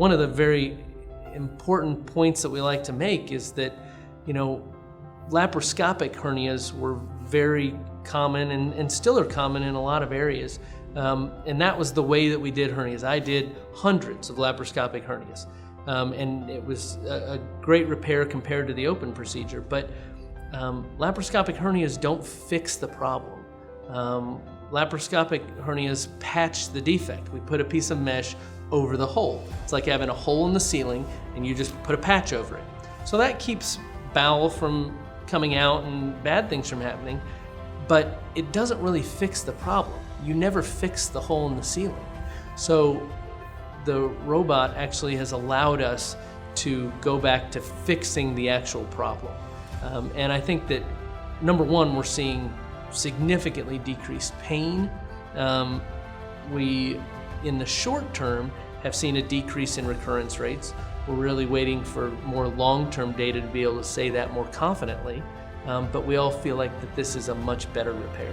One of the very important points that we like to make is that, laparoscopic hernias were very common and still are common in a lot of areas. And that was the way that we did hernias. I did hundreds of laparoscopic hernias. And it was a great repair compared to the open procedure. But laparoscopic hernias don't fix the problem. Laparoscopic hernias patch the defect. We put a piece of mesh over the hole. It's like having a hole in the ceiling and you just put a patch over it. So that keeps bowel from coming out and bad things from happening, but it doesn't really fix the problem. You never fix the hole in the ceiling. So the robot actually has allowed us to go back to fixing the actual problem. And I think that, number one, we're seeing significantly decreased pain. We, in the short term, have seen a decrease in recurrence rates. We're really waiting for more long-term data to be able to say that more confidently, but we all feel like that this is a much better repair.